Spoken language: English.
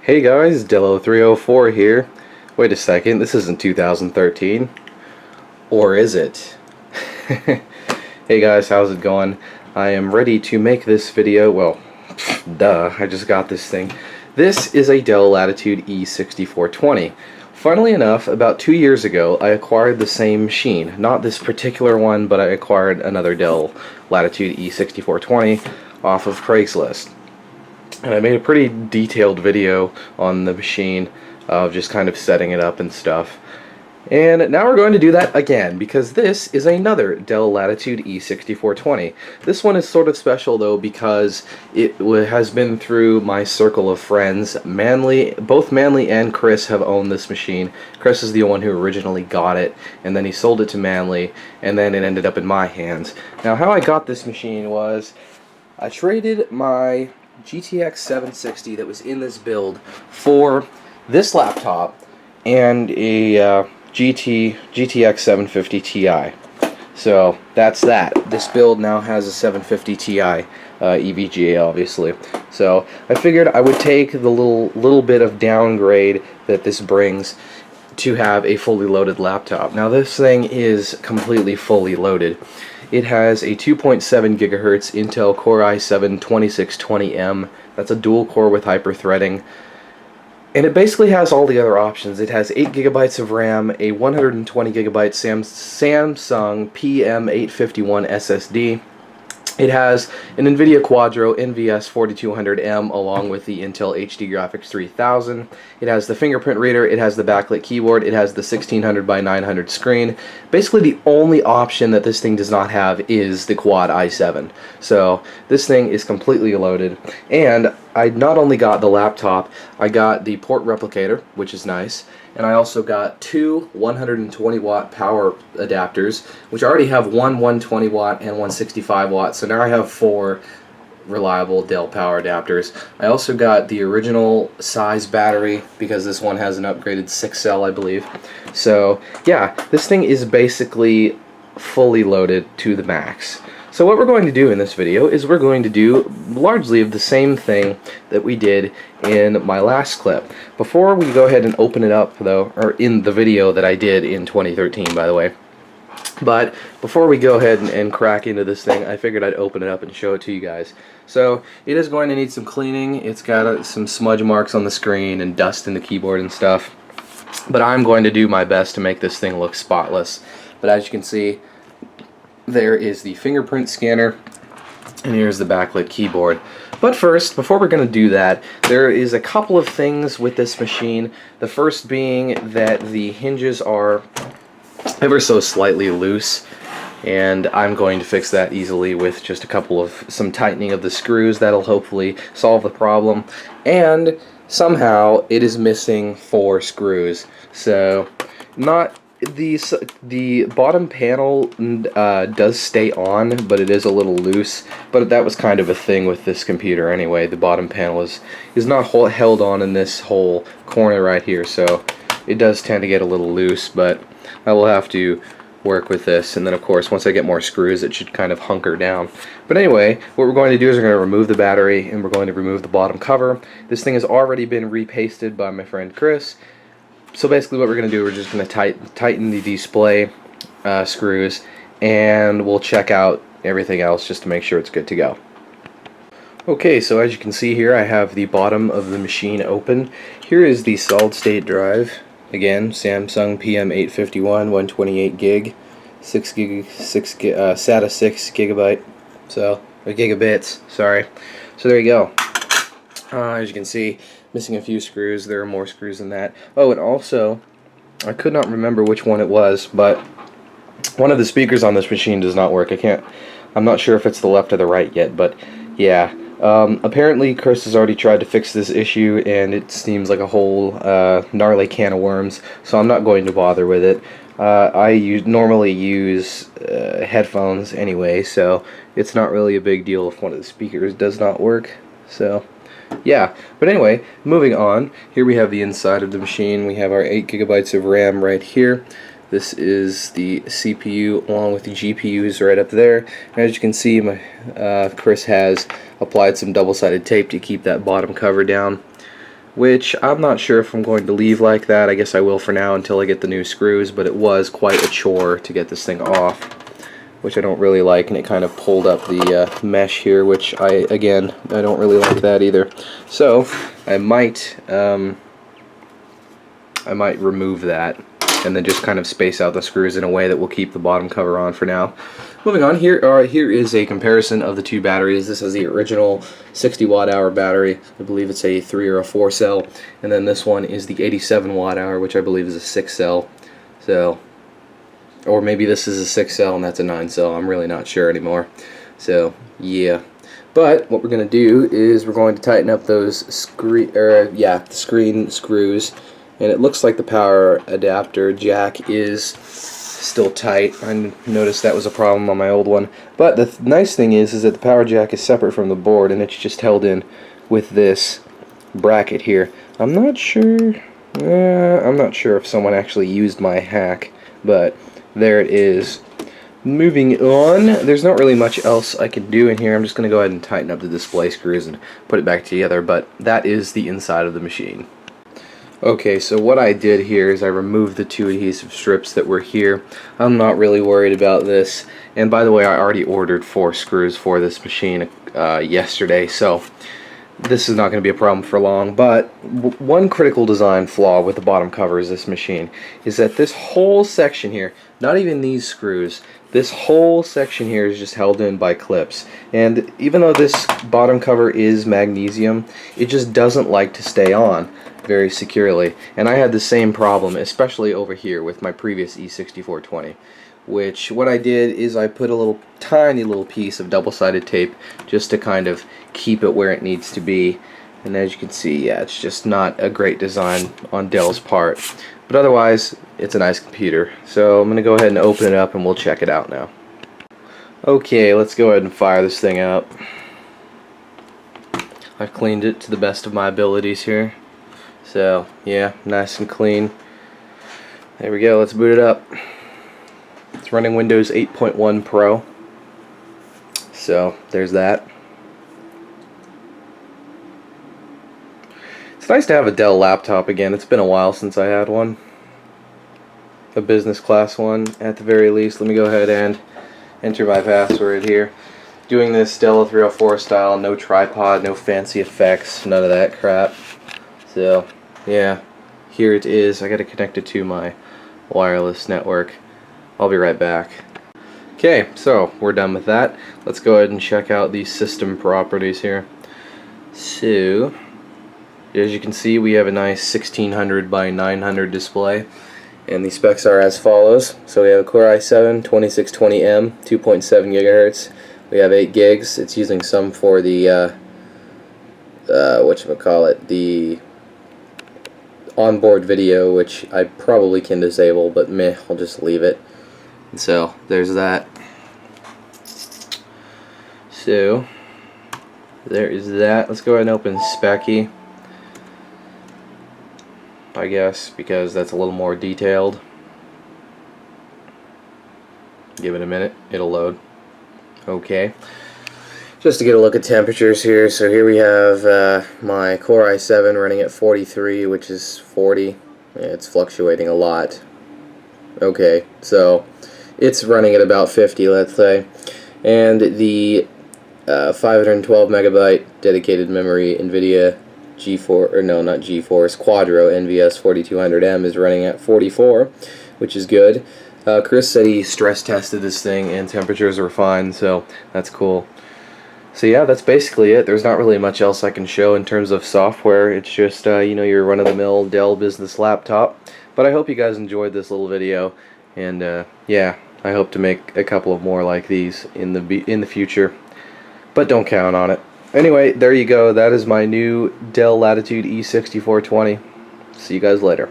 Hey guys, Dell 304 here. Wait a second, this isn't 2013. Or is it? Hey guys, how's it going? I am ready to make this video. Well, duh, I just got this thing. This is a Dell Latitude E6420. Funnily enough, about 2 years ago, I acquired the same machine. Not this particular one, but I acquired another Dell Latitude E6420 off of Craigslist. And I made a pretty detailed video on the machine of just kind of setting it up and stuff. And now we're going to do that again because this is another Dell Latitude E6420. This one is sort of special though because it has been through my circle of friends. Both Manly and Chris have owned this machine. Chris is the one who originally got it, and then he sold it to Manly, and then it ended up in my hands. Now how I got this machine was I traded my GTX 760 that was in this build for this laptop and a GTX 750 Ti. So that's that. This build now has a 750 Ti EVGA, obviously. So I figured I would take the little bit of downgrade that this brings to have a fully loaded laptop. Now this thing is completely fully loaded. It has a 2.7 gigahertz Intel Core i7-2620M. That's a dual core with hyper-threading. And it basically has all the other options. It has 8 gigabytes of RAM, a 120 gigabyte Samsung PM851 SSD. It has an NVIDIA Quadro NVS 4200M along with the Intel HD Graphics 3000. It has the fingerprint reader, it has the backlit keyboard, it has the 1600 by 900 screen. Basically the only option that this thing does not have is the Quad i7. So this thing is completely loaded, and I not only got the laptop, I got the port replicator, which is nice, and I also got two 120 watt power adapters, which I already have one 120 watt and one 65 watt, so now I have four reliable Dell power adapters. I also got the original size battery because this one has an upgraded 6-cell, I believe. So yeah, this thing is basically fully loaded to the max. So what we're going to do in this video is we're going to do largely of the same thing that we did in my last clip. Before we go ahead and open it up though, or in the video that I did in 2013 by the way, but before we go ahead and crack into this thing, I figured I'd open it up and show it to you guys. So it is going to need some cleaning. It's got some smudge marks on the screen and dust in the keyboard and stuff, but I'm going to do my best to make this thing look spotless. But as you can see, there is the fingerprint scanner, and here's the backlit keyboard. But first, before we're going to do that, there is a couple of things with this machine. The first being that the hinges are ever so slightly loose, and I'm going to fix that easily with just some tightening of the screws. That'll hopefully solve the problem. And somehow it is missing 4 screws. So the bottom panel does stay on, but it is a little loose. But that was kind of a thing with this computer anyway. The bottom panel is not held on in this whole corner right here, so it does tend to get a little loose, but I will have to work with this, and then of course once I get more screws it should kind of hunker down. But anyway, what we're going to do is we're going to remove the battery and we're going to remove the bottom cover. This thing has already been repasted by my friend Chris. So basically what we're going to do, we're just going to tighten the display screws, and we'll check out everything else just to make sure it's good to go. Okay, so as you can see here, I have the bottom of the machine open. Here is the solid state drive. Again, Samsung PM851, 128 gig, SATA 6 gigabyte, so or gigabits. Sorry. So there you go. As you can see, missing a few screws. There are more screws than that. Oh, and also, I could not remember which one it was, but one of the speakers on this machine does not work. I'm not sure if it's the left or the right yet, but yeah. Apparently Chris has already tried to fix this issue, and it seems like a whole gnarly can of worms, so I'm not going to bother with it. I normally use headphones anyway, so it's not really a big deal if one of the speakers does not work. So yeah, but anyway, moving on. Here we have the inside of the machine. We have our 8 gigabytes of RAM right here. This is the CPU along with the GPUs right up there. And as you can see, Chris has applied some double-sided tape to keep that bottom cover down. which I'm not sure if I'm going to leave like that. I guess I will for now until I get the new screws, but it was quite a chore to get this thing off, which I don't really like, and it kind of pulled up the mesh here, which I don't really like that either. So I might remove that and then just kind of space out the screws in a way that will keep the bottom cover on for now. Moving on, here is a comparison of the two batteries. This is the original 60 watt-hour battery. I believe it's a 3 or a 4 cell, and then this one is the 87 watt-hour, which I believe is a 6 cell. So, or maybe this is a 6 cell and that's a 9 cell. I'm really not sure anymore. So yeah, but what we're going to do is we're going to tighten up those screen screws. And it looks like the power adapter jack is still tight. I noticed that was a problem on my old one. But the nice thing is that the power jack is separate from the board, and it's just held in with this bracket here. I'm not sure if someone actually used my hack, but there it is. Moving on, there's not really much else I can do in here. I'm just going to go ahead and tighten up the display screws and put it back together, but that is the inside of the machine. Okay, so what I did here is I removed the 2 adhesive strips that were here. I'm not really worried about this. And by the way, I already ordered 4 screws for this machine yesterday, so this is not going to be a problem for long. But one critical design flaw with the bottom covers of this machine is that this whole section here, not even these screws, this whole section here is just held in by clips. And even though this bottom cover is magnesium, it just doesn't like to stay on very securely. And I had the same problem, especially over here with my previous E6420, which what I did is I put a tiny little piece of double-sided tape just to kind of keep it where it needs to be. And as you can see, yeah, it's just not a great design on Dell's part. But otherwise, it's a nice computer. So I'm going to go ahead and open it up and we'll check it out now. Okay, let's go ahead and fire this thing up. I've cleaned it to the best of my abilities here. So, yeah, nice and clean. There we go, let's boot it up. It's running Windows 8.1 Pro. So, there's that. It's nice to have a Dell laptop again. It's been a while since I had one. A business class one, at the very least. Let me go ahead and enter my password here. Doing this Dell 304 style, no tripod, no fancy effects, none of that crap. So, yeah, here it is. I gotta connect it to my wireless network. I'll be right back. Okay, so we're done with that. Let's go ahead and check out the system properties here. So, as you can see, we have a nice 1600 by 900 display, and the specs are as follows. So we have a Core i7 2620M, 2.7 gigahertz. We have 8 gigs. It's using some for the the onboard video, which I probably can disable, but meh, I'll just leave it. And so there's that. So there is that. Let's go ahead and open Specky, I guess, because that's a little more detailed. Give it a minute, it'll load. Okay. Just to get a look at temperatures here, so here we have my Core i7 running at 43, which is 40. Yeah, it's fluctuating a lot. Okay, so it's running at about 50, let's say. And the 512 megabyte dedicated memory NVIDIA GeForce Quadro NVS 4200M is running at 44, which is good. Chris said he stress tested this thing and temperatures were fine, so that's cool. So yeah, that's basically it. There's not really much else I can show in terms of software. It's just you know, your run-of-the-mill Dell business laptop. But I hope you guys enjoyed this little video, and yeah, I hope to make a couple of more like these in the future. But don't count on it. Anyway, there you go. That is my new Dell Latitude E6420. See you guys later.